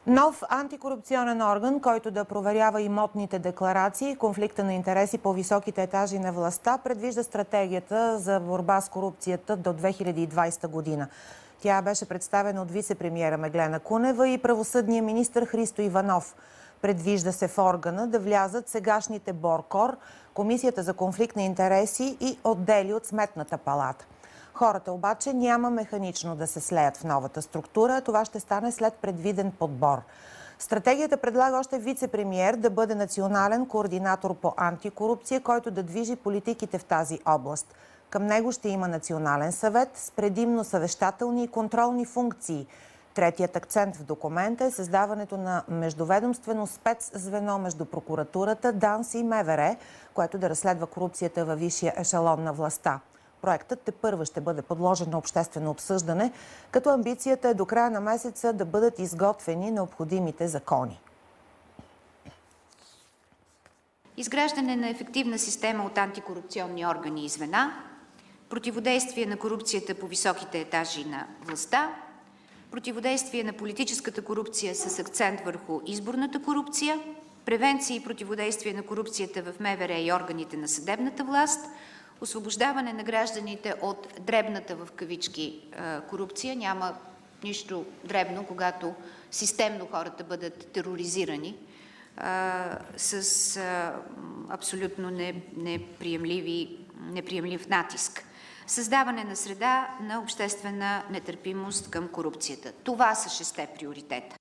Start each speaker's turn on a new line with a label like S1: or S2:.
S1: Нов антикорупционен орган, който да проверява имотните декларации, конфликта на интереси по високите етажи на властта, предвижда стратегията за борба с корупцията до 2020 година. Тя беше представена от вице-премиера Меглена Кунева и правосъдния министър Христо Иванов. Предвижда се в органа да влязат сегашните БОРКОР, Комисията за конфликт на интереси и отдели от Сметната палата. Хората обаче няма механично да се слеят в новата структура. Това ще стане след предвиден подбор. Стратегията предлага още вице-премиер да бъде национален координатор по антикорупция, който да движи политиките в тази област. Към него ще има национален съвет с предимно съвещателни и контролни функции. Третият акцент в документа е създаването на междуведомствено спецзвено между прокуратурата, ДАНС и МВР, което да разследва корупцията във висшия ешелон на властта. Проектът тепърва ще бъде подложен на обществено обсъждане, като амбицията е до края на месеца да бъдат изготвени необходимите закони.
S2: Изграждане на ефективна система от антикорупционни органи и звена, противодействие на корупцията по високите етажи на властта, противодействие на политическата корупция с акцент върху изборната корупция, превенция и противодействие на корупцията в МВР и органите на съдебната власт, освобождаване на гражданите от дребната в кавички корупция. Няма нищо дребно, когато системно хората бъдат тероризирани с абсолютно неприемлив натиск. Създаване на среда на обществена нетърпимост към корупцията. Това са 6 приоритета.